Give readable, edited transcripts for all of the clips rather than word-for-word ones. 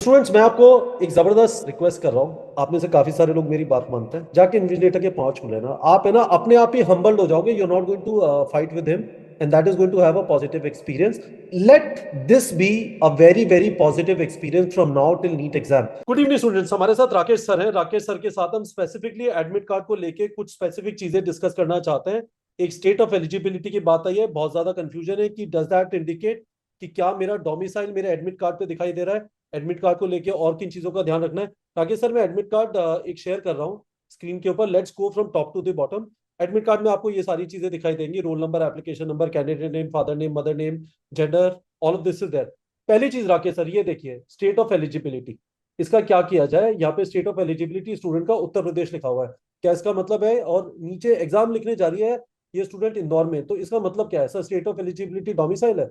Students, मैं आपको एक जबरदस्त रिक्वेस्ट कर रहा हूँ। आप में से काफी सारे लोग मेरी बात मानते हैं। जाके इन्विजिलेटर के पांव छू लेना। आप है ना अपने आप ही हम्बल्ड हो जाओगे। You are not going to fight with him and that is going to have a positive experience. Let this be a very very positive experience from now till NEET exam. Good evening students, हमारे साथ Rakesh sir हैं। Rakesh sir के साथ हम specifically admit card को लेके कुछ specific चीजें डिस्कस करना चाहते हैं। एक स्टेट ऑफ एलिजिबिलिटी की बात आई है, बहुत ज्यादा कंफ्यूजन है कि डज दैट इंडिकेट कि क्या मेरा डोमिसाइल मेरे एडमिट कार्ड पे दिखाई दे रहा है। एडमिट कार्ड को लेके और किन चीजों का ध्यान रखना है। राकेश सर, मैं एडमिट कार्ड एक शेयर कर रहा हूँ स्क्रीन के ऊपर। Let's go from top to the bottom. Admit card में आपको ये सारी चीजें दिखाई देंगी। Roll number, application number, candidate name, father name, mother name, gender, all of this is there. पहली चीज राकेश सर, ये देखिए स्टेट ऑफ एलिजिबिलिटी। इसका क्या किया जाए? यहाँ पे स्टेट ऑफ एलिजिबिलिटी स्टूडेंट का उत्तर प्रदेश लिखा हुआ है। क्या इसका मतलब है? और नीचे एग्जाम लिखने जा रही है ये स्टूडेंट इंदौर में, तो इसका मतलब क्या है sir? State of eligibility domicile है।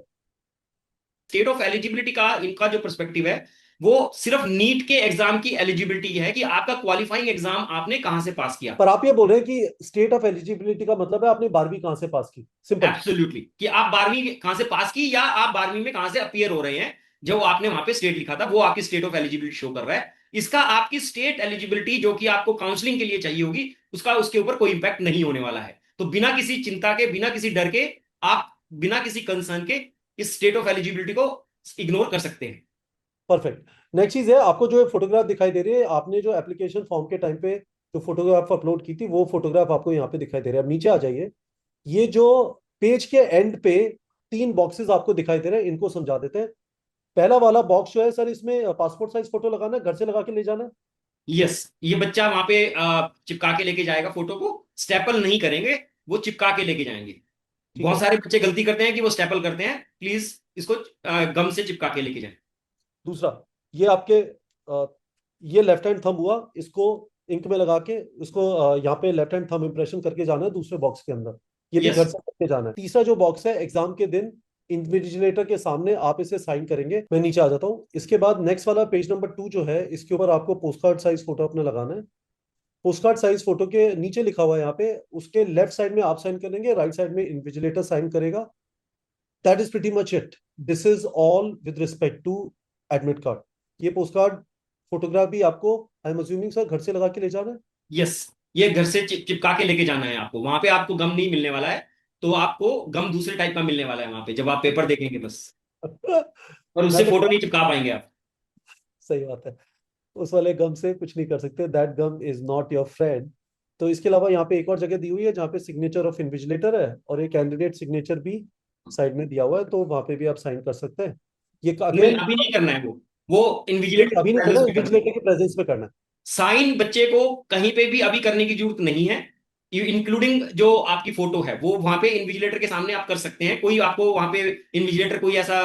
स्टेट ऑफ एलिजिबिलिटी का इनका जो पर्सपेक्टिव है वो सिर्फ नीट के एग्जाम की एलिजिबिलिटी है कि आपका क्वालिफाइंग एग्जाम आपने कहां से पास किया। पर आप ये बोल रहे हैं कि स्टेट ऑफ एलिजिबिलिटी का मतलब है आपने 12वीं कहां से पास की, सिंपल। एब्सोल्युटली कि आप 12वीं कहां से पास की या आप 12वीं में कहां से अपीयर हो रहे हैं। जो आपने वहां पे स्टेट लिखा था वो आपकी स्टेट ऑफ एलिजिबिलिटी शो कर रहा है। इसका आपकी स्टेट एलिजिबिलिटी जो कि आपको काउंसलिंग के लिए चाहिए होगी उसका उसके ऊपर कोई इंपैक्ट नहीं होने वाला है। तो बिना किसी चिंता के, बिना किसी डर के, आप बिना किसी कंसर्न के इस स्टेट ऑफ एलिजिबिलिटी को इग्नोर कर सकते हैं। परफेक्ट। नेक्स्ट चीज है, आपको जो फोटोग्राफ दिखाई दे रही है, आपने जो एप्लीकेशन फॉर्म के टाइम पे जो फोटोग्राफ अपलोड की थी वो फोटोग्राफ आपको यहाँ पे दिखाई दे रहा है। अब नीचे आ जाइए। ये जो पेज के एंड पे तीन बॉक्सेस आपको दिखाई दे रहे हैं, इनको समझा देते हैं। पहला वाला बॉक्स जो है सर, इसमें पासपोर्ट साइज फोटो लगाना है, घर से लगा के ले जाना है। यस, ये बच्चा वहां पे चिपका के लेके जाएगा फोटो को। स्टेपल नहीं करेंगे, वो चिपका के लेके जाएंगे। ठीक बहुत है। सारे बच्चे गलती करते हैं कि वो स्टेपल करते हैं। प्लीज इसको गम से चिपका के लेके जाएं। दूसरा, ये आपके ये लेफ्ट हैंड थंब हुआ, इसको इंक में लगा के इसको यहाँ पे लेफ्ट हैंड थंब इंप्रेशन करके जाना है दूसरे बॉक्स के अंदर। ये भी यस। घर से करके जाना है। तीसरा जो बॉक्स है, एग्जाम के दिन इन्विजिलेटर के सामने आप इसे साइन करेंगे। मैं नीचे आ जाता हूँ। इसके बाद नेक्स्ट वाला पेज नंबर 2 जो है, इसके ऊपर आपको पोस्ट कार्ड साइज फोटो अपना लगाना है। पोस्ट कार्ड साइज फोटो के नीचे लिखा हुआ है यहाँ पे, उसके लेफ्ट साइड में आप साइन करेंगे, राइट साइड में इन्विजिलेटर साइन करेगा। That is pretty much it. This is all with respect to admit card. ये पोस्ट कार्ड फोटोग्राफ भी आपको, आई एम अज्यूमिंग सर, घर से लगा के ले जाना है। यस, ये घर से चिपका के लेके जाना है आपको। वहां पे आपको गम नहीं मिलने वाला है। तो आपको गम दूसरे टाइप का मिलने वाला है वहां पे जब आप पेपर देखेंगे बस। और मैं उससे तो फोटो नहीं चिपका पाएंगे आप। सही बात है। उस वाले गम से कुछ नहीं कर सकते। दैट गम इज नॉट योर फ्रेंड। तो इसके अलावा यहाँ पे एक और जगह दी हुई है जहाँ पे सिग्नेचर ऑफ इन्विजिलेटर है और एक कैंडिडेट सिग्नेचर भी साइड में दिया हुआ है, तो वहां पे भी आप साइन कर सकते हैं। ये नहीं, अगेन, अभी नहीं करना है वो नहीं इन्विजिलेटर अभी नहीं करना, प्रेजेंस में करना है। इन्विजिलेटर के प्रेजेंस में करना है। साइन बच्चे को कहीं पे भी अभी करने की जरूरत नहीं है। इंक्लूडिंग जो आपकी फोटो है वो वहां पे इन्विजिलेटर के सामने आप कर सकते हैं। कोई आपको वहां पे इन्विजिलेटर कोई ऐसा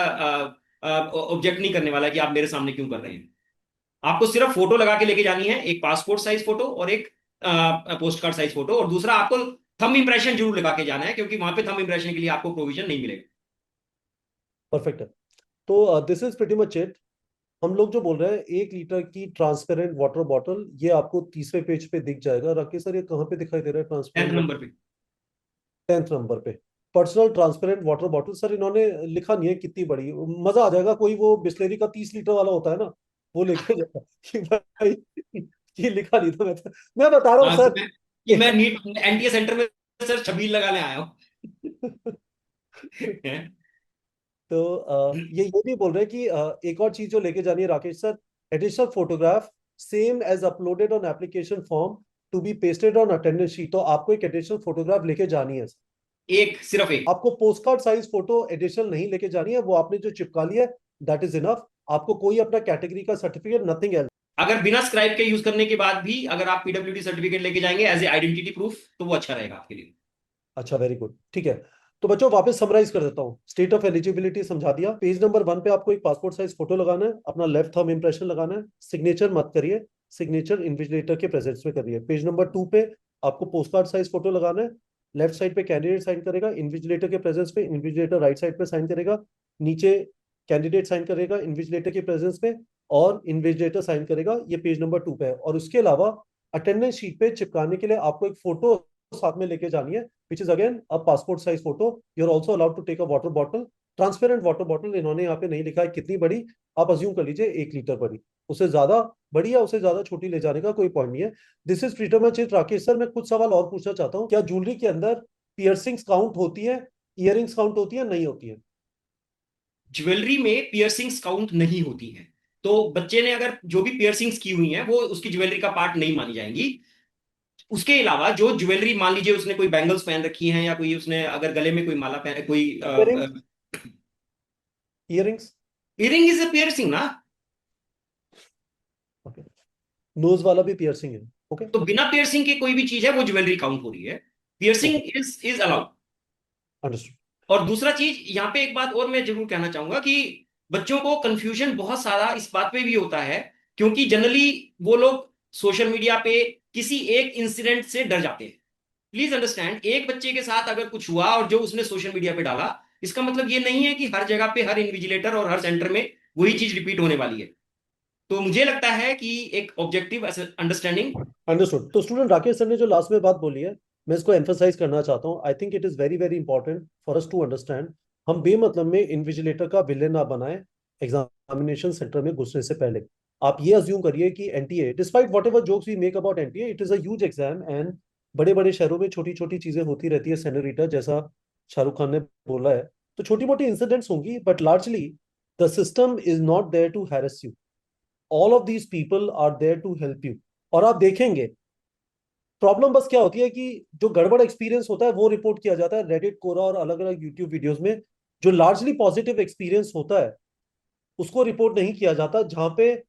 ऑब्जेक्ट नहीं करने वाला कि आप मेरे सामने क्यों कर रहे हैं। आपको सिर्फ फोटो लगा के लेके जानी है, एक पासपोर्ट साइज फोटो और एक पोस्ट कार्ड साइज फोटो। और दूसरा, आपको थंब इंप्रेशन जरूर लगा के जाना है क्योंकि वहां पे थंब इंप्रेशन के लिए आपको प्रोविजन नहीं मिलेगा। परफेक्ट है। तो this is pretty much it. हम लोग जो बोल रहे हैं 1 लीटर की ट्रांसपेरेंट वाटर बॉटल, ये आपको तीसरे पेज पे दिख जाएगा। राकेश सर, ये कहाँ पे दिखाई दे रहा है ट्रांसपेरेंट 10th वाटर? नंबर पे। 10th नंबर पे। Personal transparent water bottle sir, इन्होंने लिखा नहीं है कितनी बड़ी। मजा आ जाएगा, कोई वो बिस्लेरी का 30 लीटर वाला होता है ना, वो लेके जाता कि भाई ये लिखा नहीं था। मैं बता रहा हूँ हाँ, सर। कि मैं नीट एनटीए सेंटर में सर छबील लगाने आया हूँ। तो ये भी बोल रहे हैं कि एक और चीज जो लेके जानी है Rakesh sir, additional photograph same as uploaded on application form to be pasted on attendance sheet. तो आपको एक एडिशनल फोटोग्राफ लेके जानी है। एक, सिर्फ एक। आपको post card size photo additional नहीं लेके जानी है, वो आपने जो चिपका लिया है दैट इज इनफ। आपको कोई अपना कैटेगरी का सर्टिफिकेट, नथिंग एल्स। अगर बिना स्क्राइब के यूज करने के बाद भी अगर आप पीडब्ल्यूडी सर्टिफिकेट लेके जाएंगे एज ए आइडेंटिटी प्रूफ तो वो अच्छा रहेगा आपके लिए। अच्छा, वेरी गुड, ठीक है। तो बच्चों, वापस समराइज कर देता हूँ। स्टेट ऑफ एलिजिबिलिटी समझा दिया। पेज नंबर 1 पे आपको एक पासपोर्ट साइज फोटो लगाना है, अपना लेफ्ट थंब इंप्रेशन लगाना है। सिग्नेचर मत करिए, सिग्नेचर इन्विजिलेटर के प्रेजेंस में करिए। पेज नंबर 2 पे आपको पोस्ट कार्ड साइज फोटो लगाना है। लेफ्ट साइड पे कैंडिडेट साइन करेगा इन्विजिलेटर के प्रेजेंस पे, इन्विजिलेटर राइट साइड पे साइन करेगा। नीचे कैंडिडेट साइन करेगा इन्विजिलेटर के प्रेजेंस पे, और इन्विजिलेटर साइन करेगा। ये पेज नंबर 2 पे है। और उसके अलावा अटेंडेंस शीट पे चिपकाने के लिए आपको एक फोटो साथ में लेके जानी है, which is again a passport size photo. You're also allowed to take a water bottle. Transparent water bottle इन्होंने यहाँ पे नहीं लिखा है कितनी बड़ी, आप अज्यूम कर लीजिए 1 लीटर बड़ी। उसे ज्यादा बड़ी या उसे ज्यादा छोटी ले जाने का कोई पॉइंट नहीं है। This is pretty much it. Rakesh sir, मैं कुछ सवाल और पूछना चाहता हूँ। क्या ज्वेलरी के अंदर पियर्सिंग्स काउंट होती है, इयरिंग्स काउंट होती है, नहीं होती है? ज्वेलरी में पियर्सिंग्स काउंट नहीं होती है। तो बच्चे ने अगर जो भी पियर्सिंग्स की हुई हैं वो उसकी ज्वेलरी का पार्ट नहीं मानी जाएंगी। उसके अलावा जो ज्वेलरी, मान लीजिए उसने कोई बैंगल्स पहन रखी हैं या कोई उसने अगर गले में कोई माला पहन, कोई earrings, earrings. Earring is a piercing ना। ओके, नोज वाला भी पियर्सिंग है। ओके। तो बिना पियर्सिंग की कोई भी चीज है वो ज्वेलरी काउंट हो रही है। Piercing okay, is allowed. Understood. और दूसरा चीज यहाँ पे एक बात और मैं जरूर कहना चाहूंगा कि बच्चों को कंफ्यूजन बहुत सारा इस बात पे भी होता है, क्योंकि जनरली वो लोग सोशल मीडिया पे किसी एक इंसिडेंट से डर जाते हैं। प्लीज अंडरस्टैंड, एक बच्चे के साथ अगर कुछ हुआ और जो उसने सोशल मीडिया पे डाला, इसका मतलब ये नहीं है कि हर जगह पे हर इन्विजिलेटर और हर सेंटर में वही चीज रिपीट होने वाली है। तो मुझे लगता है कि एक ऑब्जेक्टिव अंडरस्टैंडिंग। अंडरस्टूड। तो स्टूडेंट राकेश सर ने जो लास्ट में बात बोली है, मैं इसको एम्फोसाइज करना चाहता हूँ। I think it is very very important for us to understand. हम बेमतलब में इन्विजिलेटर का विलेन ना बनाए एग्जामिनेशन सेंटर में घुसने से पहले। आप ये अज्यूम करिए कि NTA, despite whatever jokes we make about NTA, it is a huge exam and बड़े बड़े शहरों में छोटी छोटी चीजें होती रहती है सेनोरिटा, जैसा शाहरुख खान ने बोला है। तो छोटी मोटी इंसिडेंट्स होंगी, but largely the system is not there to harass you. All of these people are there to help you. और आप देखेंगे, प्रॉब्लम बस क्या होती है कि जो गड़बड़ एक्सपीरियंस होता है वो रिपोर्ट किया जाता है रेडिट, कोरा और अलग अलग यूट्यूब वीडियोस में। जो लार्जली पॉजिटिव एक्सपीरियंस होता है उसको रिपोर्ट नहीं किया जाता, जहां पे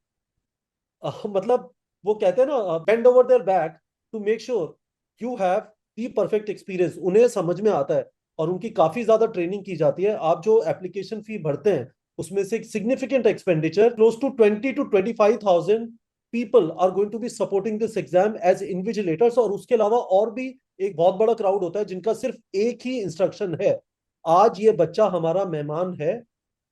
मतलब वो कहते हैं ना, bend over their back to make sure you have the perfect experience. उन्हें समझ में आता है और उनकी काफी ज्यादा ट्रेनिंग की जाती है। आप जो एप्लीकेशन फी भरते हैं उसमें से एक significant expenditure, close to 20 to 25,000 people are going to be supporting this exam as invigilators. और उसके अलावा और भी एक बहुत बड़ा क्राउड होता है जिनका सिर्फ एक ही इंस्ट्रक्शन है, आज ये बच्चा हमारा मेहमान है।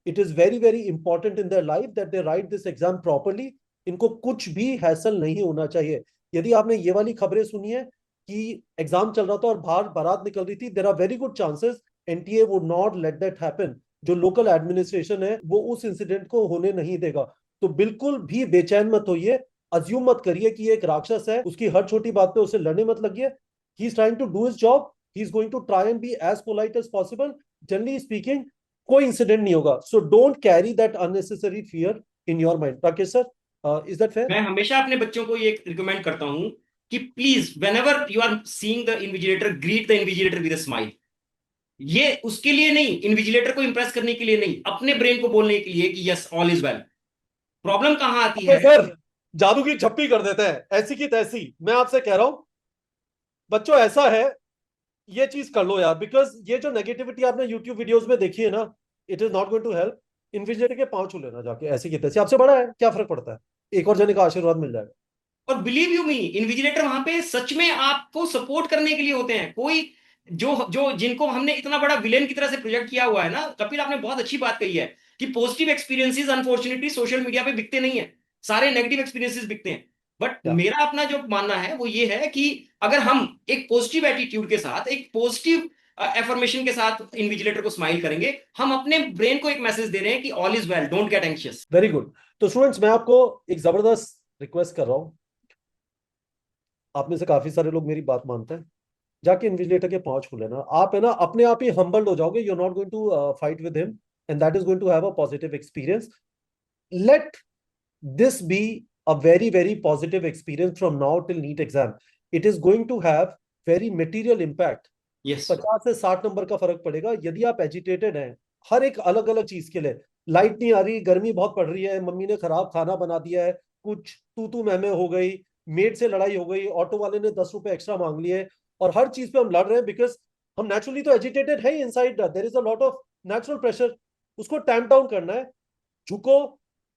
It is very very important in their life that they right this exam properly. इनको कुछ भी हैसल नहीं होना चाहिए। यदि आपने ये वाली खबरें सुनी है कि एग्जाम चल रहा था और बाहर बारात निकल रही थी, there are very good chances NTA would not let that happen. जो लोकल एडमिनिस्ट्रेशन है वो उस इंसिडेंट को होने नहीं देगा। तो बिल्कुल भी बेचैन मत होइए, अज्यूम मत करिए कि ये एक राक्षस है, उसकी हर छोटी बात पे उसे लड़ने मत लगिए। He is trying to do his job, he is going to try and be as polite as possible. Generally speaking कोई इंसिडेंट नहीं होगा। So don't carry that unnecessary fear in your mind. Rakesh sir, is that fair? मैं हमेशा अपने बच्चों को ये recommend करता हूं कि please whenever you are seeing the invigilator, greet the invigilator with a smile. ये उसके लिए नहीं, इन्विजिलेटर को इंप्रेस करने के लिए नहीं, अपने ब्रेन को बोलने के लिए कि yes all is well. Problem कहां आती है? सर, जादू की झप्पी कर देते हैं ऐसी की तैसी। मैं आपसे कह रहा हूं बच्चों, ऐसा है, ये चीज कर लो यार। बिकॉज ये जो नेगेटिविटी आपने यूट्यूब वीडियोस में देखी है ना, it is not going to help. Invigilator के पांव छू लेना जाके ऐसी की तैसी, आपसे बड़ा है क्या फर्क पड़ता है, एक और जने का आशीर्वाद मिल जाएगा। और बिलीव यू मी, इन्विजिलेटर वहां पे सच में आपको सपोर्ट करने के लिए होते हैं। कोई जो जो जिनको हमने इतना बड़ा विलेन की तरह से प्रोजेक्ट किया हुआ है ना, कपिल आपने बहुत अच्छी बात कही है कि positive experiences unfortunately social media पे बिकते नहीं है, सारे नेगेटिव एक्सपीरियंसेस बिकते हैं। बट या मेरा अपना जो मानना है वो ये है कि अगर हम एक पॉजिटिव एटीट्यूड के साथ, एक पॉजिटिव एफर्मेशन के साथ इन्विजिलेटर को स्माइल करेंगे, हम अपने ब्रेन को एक मैसेज दे रहे हैं कि all is well, don't get anxious. Very good. तो स्टूडेंट्स, मैं आपको एक जबरदस्त रिक्वेस्ट कर रहा हूँ। आप में से काफी सारे लोग मेरी बात मानते हैं, जाके इन्विजिलेटर के पांव छू लेना। आप है ना अपने आप ही हम्बल्ड हो जाओगे। You are not going to fight with him and that is going to have a positive experience. Let this be a very very positive experience from now till NEET exam. It is going to have very material impact. Yes. 50 से 60 number का फर्क पड़ेगा यदि आप agitated हैं हर एक अलग अलग चीज के लिए। लाइट नहीं आ रही, गर्मी बहुत पड़ रही है, मम्मी ने खराब खाना बना दिया है, कुछ तू मैं हो गई, मेड से लड़ाई हो गई, ऑटो वाले ने 10 रुपए एक्स्ट्रा मांग लिए, और हर चीज पे हम लड़ रहे हैं बिकॉज हम नेचुरली तो एजिटेटेड है। Inside there is a lot of natural pressure. उसको टैम्प डाउन करना है। झुको,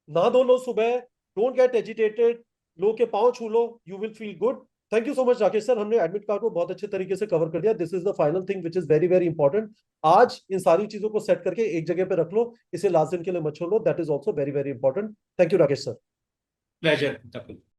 नहा धो लो सुबह, डोंट गेट एजिटेटेड, लोग के पांव छू लो, you will feel good. Thank you so much Rakesh sir, हमने एडमिट कार्ड को बहुत अच्छे तरीके से कवर कर दिया। This is the final thing which is very very important. आज इन सारी चीजों को सेट करके एक जगह पे रख लो, इसे लास्ट दिन के लिए मत छोड़ लो। That is also very very important. Thank you Rakesh sir. Pleasure Kapil.